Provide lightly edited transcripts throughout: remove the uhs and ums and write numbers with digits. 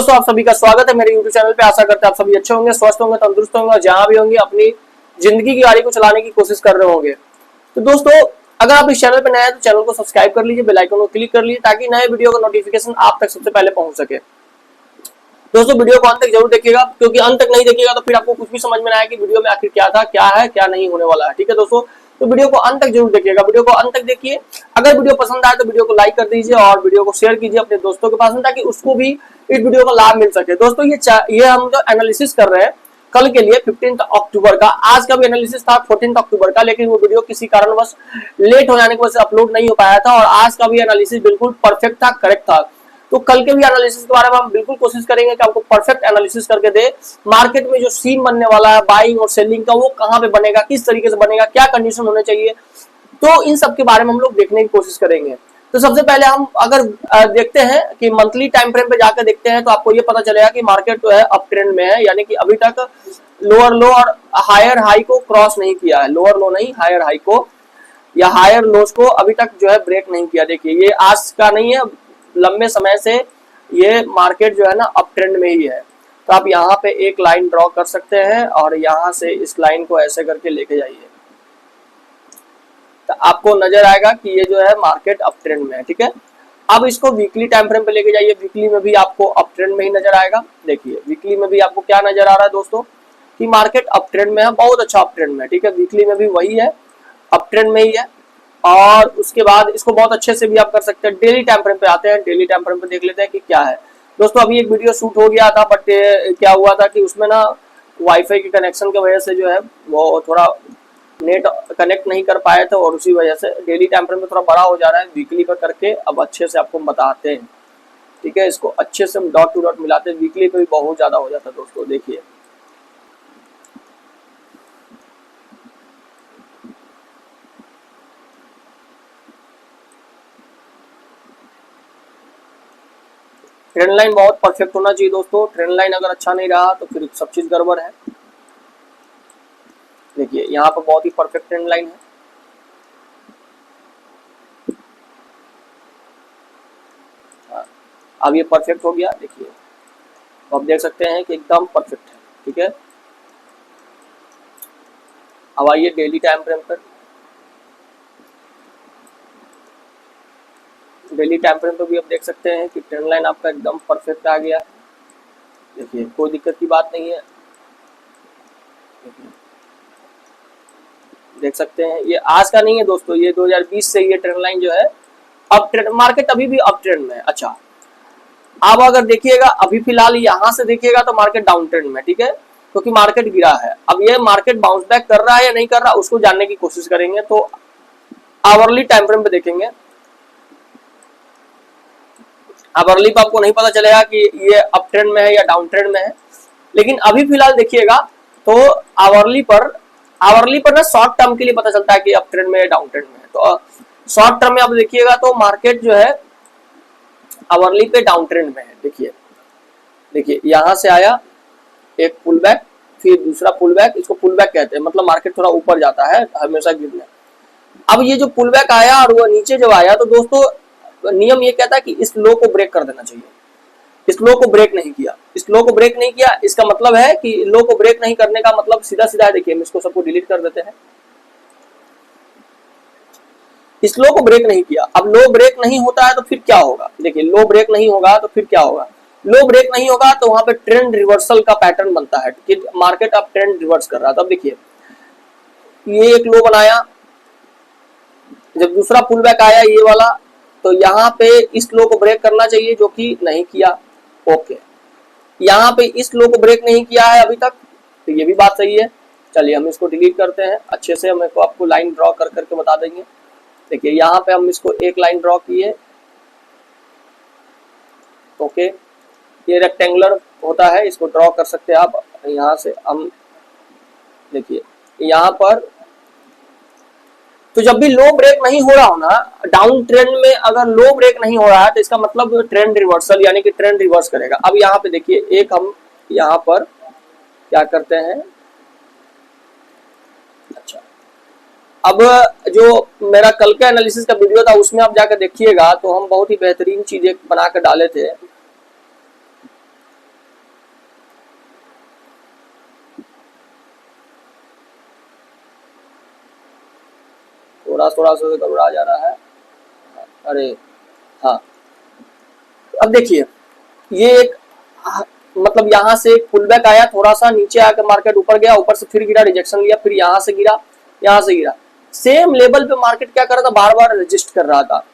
दोस्तों, आप सभी का स्वागत है मेरे YouTube चैनल पे। आशा करते हैं आप सभी अच्छे होंगे, स्वस्थ होंगे, तंदुरुस्त होंगे और जहां भी होंगे अपनी जिंदगी की गाड़ी को चलाने की कोशिश कर रहे होंगे। तो दोस्तों, अगर आप इस चैनल पे नए हैं तो चैनल को सब्सक्राइब कर लीजिए, बेल आइकन को क्लिक कर लीजिए ताकि नए वीडियो का नोटिफिकेशन आप तक सबसे पहले पहुंच सके। दोस्तों, वीडियो को अंत तक जरूर देखिएगा, क्योंकि अंत तक नहीं देखिएगा तो फिर आपको कुछ भी समझ में ना आए कि वीडियो में आखिर क्या था, क्या है, क्या नहीं होने वाला है। ठीक है दोस्तों, तो वीडियो को अंत तक जरूर देखिएगा, वीडियो को अंत तक देखिए। अगर वीडियो पसंद आए तो वीडियो को लाइक कर दीजिए और वीडियो को शेयर कीजिए अपने दोस्तों के पास में, ताकि उसको भी इस वीडियो का लाभ मिल सके। दोस्तों, ये हम जो एनालिसिस कर रहे हैं कल के लिए 15 अक्टूबर का, आज का भी एनालिसिस था 14 अक्टूबर का, लेकिन वो वीडियो किसी कारणवश लेट हो जाने की वजह से अपलोड नहीं हो पाया था। और आज का भी एनालिसिस बिल्कुल परफेक्ट था, करेक्ट था। तो कल के भी एनालिसिस के बारे में हम बिल्कुल कोशिश करेंगे कि आपको परफेक्ट एनालिसिस करके दे, मार्केट में जो सीन बनने वाला है बाइंग और सेलिंग का, वो कहां पे बनेगा, किस तरीके से बनेगा, क्या कंडीशन होने चाहिए, तो इन सब के बारे में हम लोग देखने की कोशिश करेंगे। तो सबसे पहले हम अगर देखते हैं कि मंथली टाइम फ्रेम पे जाकर देखते हैं तो आपको ये पता चलेगा कि मार्केट जो है अप ट्रेंड में है, यानी कि अभी तक लोअर लो और हायर हाई को क्रॉस नहीं किया है। लोअर लो नहीं, हायर हाई को या हायर लोस को अभी तक जो है ब्रेक नहीं किया। देखिए, ये आज का नहीं है, लंबे समय से ये मार्केट जो है ना अप ट्रेंड में ही है। तो आप यहाँ पे एक लाइन ड्रॉ कर सकते हैं और यहाँ से इस लाइन को ऐसे करके लेके जाइए, तो आपको नजर आएगा कि ये जो है मार्केट अप ट्रेंड में है। ठीक है, अब इसको वीकली टाइम फ्रेम पे लेके जाइए, वीकली में भी आपको अप ट्रेंड में ही नजर आएगा। देखिए, वीकली में भी आपको क्या नजर आ रहा है दोस्तों, कि मार्केट अप ट्रेंड में है, बहुत अच्छा अप ट्रेंड में है। ठीक है, वीकली में भी वही है, अप ट्रेंड में ही है। और उसके बाद इसको बहुत अच्छे से भी आप कर सकते हैं। डेली टाइम फ्रेम पे आते हैं, डेली टाइम फ्रेम पे देख लेते हैं कि क्या है। दोस्तों, अभी एक वीडियो शूट हो गया था, बट क्या हुआ था कि उसमें ना वाईफाई के कनेक्शन की वजह से जो है वो थोड़ा नेट कनेक्ट नहीं कर पाए थे, और उसी वजह से डेली टाइम फ्रेम में थोड़ा बड़ा हो जा रहा है। वीकली पर करके अब अच्छे से आपको बताते हैं। ठीक है, इसको अच्छे से हम डॉट टू डॉट मिलाते हैं। वीकली पे भी बहुत ज्यादा हो जाता है दोस्तों। देखिए, ट्रेंड लाइन बहुत परफेक्ट होना चाहिए दोस्तों। ट्रेंड लाइन अगर अच्छा नहीं रहा तो फिर सब चीज गड़बड़ है। देखिए, यहाँ पर बहुत ही परफेक्ट ट्रेंड लाइन है। अब ये परफेक्ट हो गया। देखिए, आप देख सकते हैं कि एकदम परफेक्ट है। ठीक है, अब आइए डेली टाइम फ्रेम पर। डेली टाइम फ्रेम पर भी आप देख सकते हैं कि ट्रेंड लाइन आपका एकदम परफेक्ट आ गया। देखिए, कोई दिक्कत की बात नहीं है। देख सकते हैं, ये आज का नहीं है दोस्तों, ये 2020 से ये ट्रेंड लाइन जो है अप ट्रेंड, मार्केट अभी भी अप ट्रेंड में है। अच्छा, अब अगर देखिएगा अभी फिलहाल यहाँ से देखिएगा तो मार्केट डाउन ट्रेंड में। ठीक है, क्योंकि मार्केट गिरा है। अब ये मार्केट बाउंस बैक कर रहा है या नहीं कर रहा, उसको जानने की कोशिश करेंगे। तो आवरली टाइम फ्रेम पे देखेंगे। आवरली पे आपको नहीं पता चलेगा कि ये अप ट्रेंड में है या डाउन ट्रेंड में है, लेकिन अभी फिलहाल देखिएगा तो आवरली पर ना शॉर्ट टर्म के लिए पता चलता है कि अप ट्रेंड में है, डाउन ट्रेंड में है। तो शॉर्ट टर्म में आप देखिएगा तो मार्केट जो है आवरली पे डाउन ट्रेंड में है। देखिए, यहां से आया एक पुल बैक, फिर दूसरा पुल बैक, इसको पुल बैक कहते हैं, मतलब मार्केट थोड़ा ऊपर जाता है हमेशा गिरने। अब ये जो पुल बैक आया और वो नीचे जब आया तो दोस्तों नियम ये कहता है कि इस लो को ब्रेक कर देना चाहिए। इस लो को ब्रेक नहीं किया, इस लो को ब्रेक नहीं किया, इसका मतलब है कि लो को ब्रेक नहीं करने का मतलब सीधा सीधा है। देखिए, हम इसको सबको डिलीट कर देते हैं। इस लो को ब्रेक नहीं किया। अब लो ब्रेक नहीं होता है तो फिर क्या होगा। देखिए, लो ब्रेक नहीं होगा तो फिर क्या होगा। लो ब्रेक नहीं होगा तो वहां पे ट्रेंड रिवर्सल का पैटर्न बनता है कि मार्केट अब ट्रेंड रिवर्स कर रहा है। तो अब देखिए, ये एक लो बनाया, जब दूसरा पुल बैक आया ये वाला, तो यहाँ पे इस लो को ब्रेक करना चाहिए, जो कि नहीं किया। ओके, यहाँ पे इस लो को ब्रेक नहीं किया है अभी तक, तो ये भी बात सही है। चलिए, हम इसको डिलीट करते हैं। अच्छे से हम आपको लाइन ड्रॉ कर करके बता देंगे। देखिए, यहाँ पे हम इसको एक लाइन ड्रॉ किए। ओके, ये रेक्टेंगुलर होता है, इसको ड्रॉ कर सकते हैं आप। यहाँ से हम देखिए, यहाँ पर तो जब भी लो ब्रेक नहीं हो रहा हो ना, डाउन ट्रेंड में अगर लो ब्रेक नहीं हो रहा है तो इसका मतलब ट्रेंड रिवर्सल, यानी कि ट्रेंड रिवर्स करेगा। अब यहाँ पे देखिए, एक हम यहाँ पर क्या करते हैं। अच्छा, अब जो मेरा कल का एनालिसिस का वीडियो था उसमें आप जाकर देखिएगा तो हम बहुत ही बेहतरीन चीजें बनाकर डाले थे। थोड़ा सा गड़बड़ा जा रहा है। अरे हाँ, अब देखिए ये एक मतलब यहाँ से पुल बैक आया, थोड़ा सा नीचे आकर मार्केट ऊपर गया, ऊपर से फिर गिरा, रिजेक्शन लिया, फिर यहाँ से गिरा, यहाँ से गिरा, सेम लेवल पे मार्केट क्या कर रहा था, बार बार रजिस्ट कर रहा था।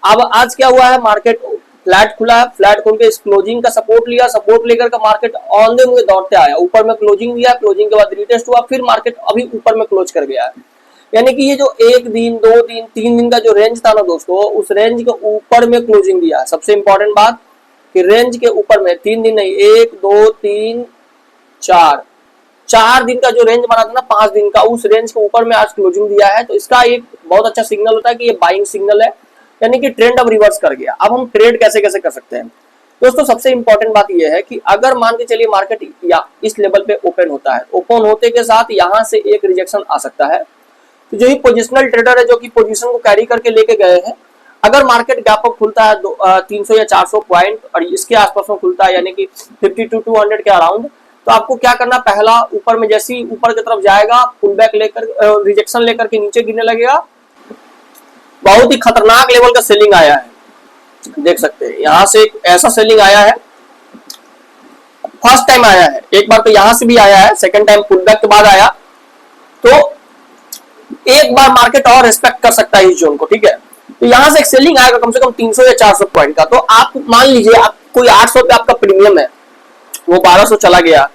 अब आज क्या हुआ है, मार्केट फ्लैट खुला है, फ्लैट खोल के इस क्लोजिंग का सपोर्ट लिया, सपोर्ट लेकर के मार्केट ऑन द वे दौड़ते आया, ऊपर में क्लोजिंग लिया, क्लोजिंग के बाद रीटेस्ट हुआ, फिर मार्केट अभी ऊपर में क्लोज कर गया है। यानी कि ये जो 1 दिन 2 दिन 3 दिन का जो रेंज था ना दोस्तों, उस रेंज के ऊपर में क्लोजिंग दिया। सबसे इंपॉर्टेंट बात कि रेंज के ऊपर में 3 दिन नहीं, 1 2 3 4 दिन का जो रेंज बना था ना, 5 दिन का, उस रेंज के ऊपर में आज क्लोजिंग दिया है। तो इसका एक बहुत अच्छा सिग्नल होता है कि ये बाइंग सिग्नल है, यानी कि ट्रेंड अब रिवर्स कर गया। अब हम ट्रेड कैसे कैसे कर सकते हैं दोस्तों, सबसे इंपॉर्टेंट बात यह है कि अगर मान के चलिए मार्केट या इस लेवल पे ओपन होता है, ओपन होते के साथ यहां से एक रिजेक्शन आ सकता है, तो जो ही पोजिशनल ट्रेडर है जो कि पोजीशन को कैरी करके लेके गए हैं, अगर मार्केट गैप अप खुलता है 300 या 400 पॉइंट और इसके आसपास में खुलता है, यानी कि 52-200 के अराउंड, तो आपको क्या करना, पहला ऊपर में जैसे ही ऊपर की तरफ जाएगा, पुल बैक लेकर रिजेक्शन लेकर के नीचे गिरने लगेगा। बहुत ही खतरनाक लेवल का सेलिंग आया है, देख सकते हैं यहां से एक ऐसा सेलिंग आया है, फर्स्ट टाइम आया है, एक बार तो यहां से भी आया है, सेकंड टाइम पुल बैक के बाद आया, तो एक बार मार्केट और रिस्पेक्ट कर सकता है इस जोन को, ठीक है। तो यहां से एक सेलिंग आएगा कम से कम 300 या 400 पॉइंट का, तो आप मान लीजिए आप कोई 800 पे आपका प्रीमियम है, वो 1200 चला गया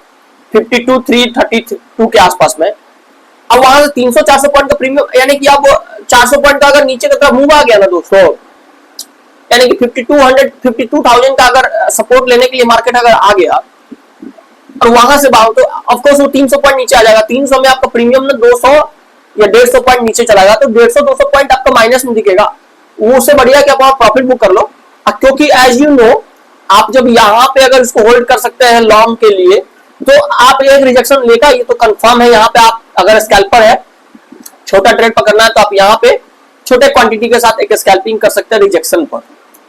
52-332 के आसपास में, अब वहां से 300-400 पॉइंट का प्रीमियम, यानी कि अब 400 पॉइंट का अगर नीचे की तरफ मूव आ गया ना दोस्तों, यानी कि 52,000 का अगर सपोर्ट लेने के लिए मार्केट अगर आ गया और वहां से बाहर, तो ऑफकोर्स वो 300 पॉइंट नीचे आ जाएगा। 300 में आपका प्रीमियम ना 200 या 150 पॉइंट नीचे चला गया, तो 150-200 पॉइंट आपका माइनस में दिखेगा, वो उससे बढ़िया कि आप प्रॉफिट बुक कर लो। क्योंकि एज यू नो, आप जब यहाँ पे अगर इसको होल्ड कर सकते हैं लॉन्ग के लिए, तो आप एक रिजेक्शन लेगा, ये तो कंफर्म है। यहाँ पे आप अगर स्कैल्पर है, छोटा ट्रेड पकड़ना है, तो आप यहाँ पे छोटे क्वांटिटी के साथ एक स्कैल्पिंग कर सकते हैं रिजेक्शन पर,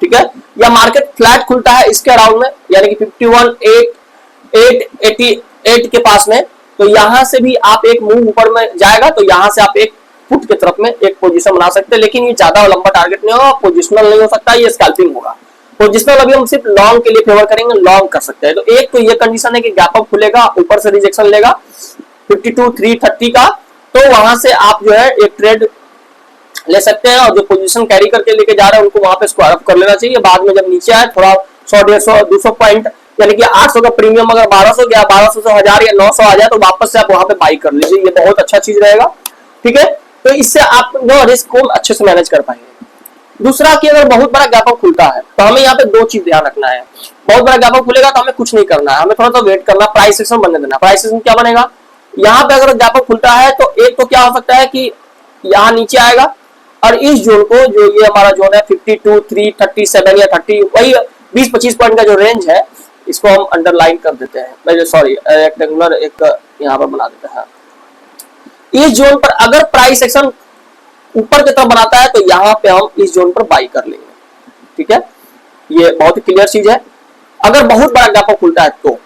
ठीक है। या मार्केट फ्लैट खुलता है इसके अराउंड में, यानी कि 51,888 के पास में, तो यहां से भी आप एक मूव ऊपर में जाएगा, तो यहां से आप एक फुट की तरफ में एक पोजीशन बना सकते हैं, लेकिन ये ज्यादा लंबा टारगेट नहीं होगा, पोजिशनल नहीं हो सकता, ये स्कैल्पिंग होगा। पोजिशनल अभी हम सिर्फ लॉन्ग के लिए फेवर करेंगे, लॉन्ग कर सकते हैं। तो एक तो ये कंडीशन है कि गैप अप खुलेगा, ऊपर से रिजेक्शन लेगा 52,330 का, तो वहां से आप जो है एक ट्रेड ले सकते हैं, और जो पोजीशन कैरी करके लेके जा रहे हैं उनको वहां पे स्क्वायर अप कर लेना चाहिए। बाद में जब नीचे आए थोड़ा 100-150-200 पॉइंट, यानी कि 800 का प्रीमियम अगर 1200 गया, 1200 से 1000 या 900 आ जाए, तो वापस से आप वहां पे बाई कर लीजिए, ये बहुत अच्छा चीज रहेगा, ठीक है। तो इससे आप जो रिस्क को अच्छे से मैनेज कर पाएंगे। दूसरा कि अगर बहुत बड़ा गैप अप खुलता है, तो हमें यहाँ पे 2 चीज ध्यान रखना है। बहुत बड़ा गैप अप खुलेगा तो हमें कुछ नहीं करना है, हमें थोड़ा सा वेट करना, प्राइस एक्शन बनने देना। प्राइस एक्शन क्या बनेगा, यहाँ पे अगर गैप अप खुलता है तो एक तो क्या हो सकता है कि यहाँ नीचे आएगा, और इस जोन को, जो ये हमारा जोन है 52,337 या 30, वही 20-25 पॉइंट का जो रेंज है, इसको हम अंडरलाइन कर देते हैं, सॉरी रेक्टेंगुलर एक यहाँ पर बना देते हैं। इस जोन पर अगर प्राइस एक्शन ऊपर की तरफ बनाता है, तो यहाँ पे हम इस जोन पर बाई कर लेंगे, ठीक है। ये बहुत ही क्लियर चीज है। अगर बहुत बड़ा गैप अप खुलता है, तो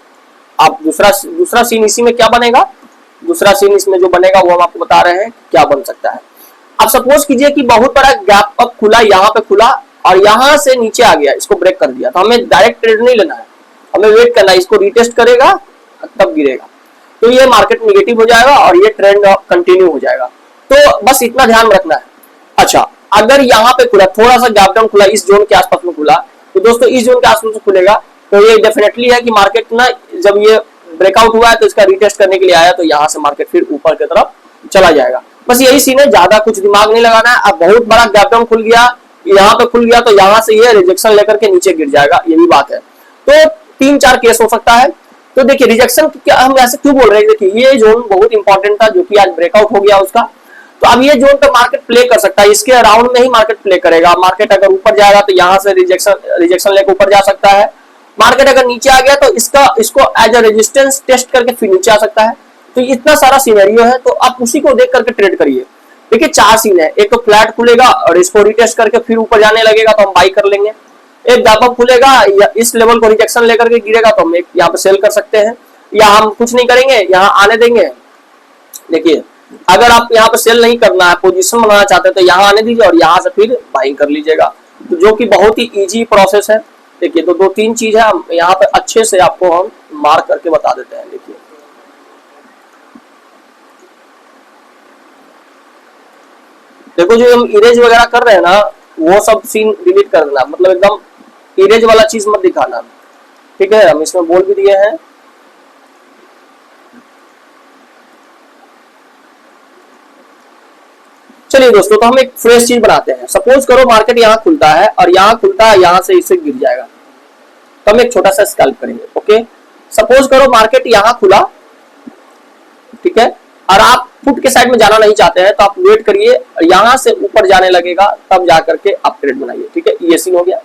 आप दूसरा सीन इसी में क्या बनेगा, दूसरा सीन इसमें जो बनेगा वो हम आपको बता रहे हैं क्या बन सकता है। अब सपोज कीजिए कि बहुत बड़ा गैप अप खुला, यहाँ पे खुला और यहाँ से नीचे आ गया, इसको ब्रेक कर दिया, तो हमें डायरेक्ट ट्रेड नहीं लेना है, हमें वेट करना है, इसको रीटेस्ट करेगा तब गिरेगा, तो ये मार्केट निगेटिव हो जाएगा और ये ट्रेंड कंटिन्यू हो जाएगा। तो बस इतना ध्यान रखना है। अच्छा, अगर यहाँ पे खुला, थोड़ा सा गैप डाउन खुला, इस जोन के आसपास में खुला, तो दोस्तों इस जोन के आसपास में खुलेगा, तो ये डेफिनेटली है कि मार्केट ना, जब ये ब्रेकआउट हुआ है तो इसका रीटेस्ट करने के लिए आया, तो यहाँ से मार्केट फिर ऊपर की तरफ चला जाएगा। बस यही सीन है, ज्यादा कुछ दिमाग नहीं लगाना है। अब बहुत बड़ा गैप डाउन खुल गया, यहाँ पे खुल गया, तो यहाँ से ये रिजेक्शन लेकर के नीचे गिर जाएगा, यही बात है। तो 3-4 केस हो सकता है। तो देखिए रिजेक्शन क्या, हम ऐसे क्यों बोल रहे हैं, देखिए ये जोन बहुत इंपॉर्टेंट था जो कि आज ब्रेकआउट हो गया उसका, तो अब ये जोन पे मार्केट प्ले कर सकता है, इसके अराउंड में ही मार्केट प्ले करेगा। मार्केट अगर ऊपर जाएगा तो यहाँ से रिजेक्शन लेकर ऊपर जा सकता है, मार्केट अगर नीचे आ गया तो इसको एज अ रेजिस्टेंस टेस्ट करके फिर नीचे आ सकता है। तो इतना सारा सिनेरियो है, तो आप उसी को देख करके ट्रेड करिए। देखिए 4 सीन है, एक तो फ्लैट खुलेगा और इसको रिटेस्ट करके फिर ऊपर जाने लगेगा तो हम बाई कर लेंगे, एक गैप अप खुलेगा या इस लेवल को रिजेक्शन लेकर के गिरेगा तो हम एक यहाँ पे सेल कर सकते हैं, या हम कुछ नहीं करेंगे, यहाँ आने देंगे। देखिए अगर आप यहाँ पे सेल नहीं करना है, पोजीशन बनाना चाहते हैं, तो यहाँ आने दीजिए और यहाँ से फिर बाइंग कर लीजिएगा, तो जो कि बहुत ही इजी प्रोसेस है। देखिए तो दो तीन चीज है, हम यहाँ पे अच्छे से आपको हम मार्क करके बता देते हैं। देखिए देखो जो हम इरेज वगैरह कर रहे हैं ना, वो सब सीन डिलीट कर देना, मतलब एकदम इरेज वाला चीज मत दिखाना, ठीक है। हम इसमें बोल भी दिए हैं। चलिए दोस्तों, तो हम एक फ्रेश चीज बनाते हैं। सपोज करो मार्केट यहाँ खुलता है और यहाँ खुलता है, यहाँ से इससे गिर जाएगा, तो हम एक छोटा सा स्कैल्प करेंगे। ओके, सपोज करो मार्केट यहाँ खुला, ठीक है, और आप फुट के साइड में जाना नहीं चाहते हैं, तो आप वेट करिए और यहाँ से ऊपर जाने लगेगा, तब जाकर के आप ट्रेड बनाइए, ठीक है। ये सीन हो गया।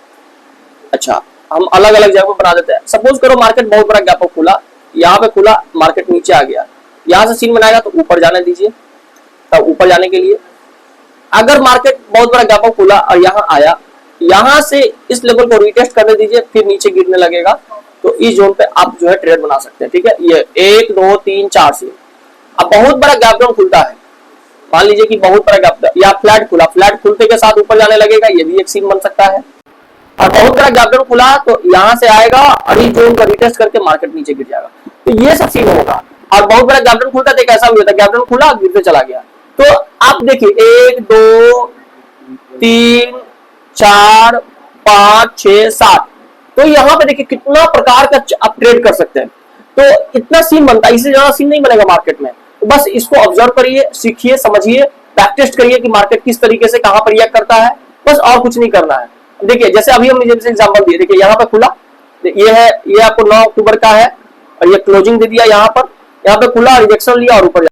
अच्छा, हम अलग अलग जगह पर बना देते हैं। सपोज करो मार्केट बहुत बड़ा गैप खुला, यहाँ पे खुला, मार्केट नीचे आ गया, यहाँ से सीन बनाएगा तो ऊपर जाने दीजिए। तब ऊपर जाने के लिए अगर मार्केट बहुत बड़ा गैप खुला और यहाँ आया, यहाँ से इस लेवल को रीटेस्ट करने दीजिए, फिर नीचे गिरने लगेगा, तो इस जोन पे आप जो है ट्रेड बना सकते हैं, ठीक है। ये 1 2 3 4 सीन। अब बहुत बड़ा गैप डाउन खुलता है, मान लीजिए कि बहुत बड़ा गैप, या फ्लैट खुला, फ्लैट खुलते के साथ ऊपर जाने लगेगा, ये भी एक सीन बन सकता है। और बहुत बड़ा गैप डाउन खुला तो यहाँ से आएगा और इस जोन को रीटेस्ट करके मार्केट नीचे गिर जाएगा, तो ये सब सीन होगा। और बहुत बड़ा गैप डाउन खुलता है, कैसा भी होता है, गैप डाउन खुला गिरते चला गया। तो आप देखिए 1 2 3 4 5 6 7, तो यहाँ पे देखिए कितना प्रकार का आप ट्रेड कर सकते हैं। तो इतना सीन बनता है, इससे ज्यादा सीन नहीं बनेगा मार्केट में। तो बस इसको ऑब्जर्व करिए, सीखिए, समझिए, बैक टेस्ट करिए कि मार्केट किस तरीके से कहां पर रिएक्ट करता है, बस और कुछ नहीं करना है। देखिए जैसे अभी हमने जैसे एग्जांपल दिए, देखिए यहाँ पे खुला, ये है, ये आपको 9 अक्टूबर का है, और ये क्लोजिंग दे दिया, यहाँ पे खुला, रिजेक्शन लिया और ऊपर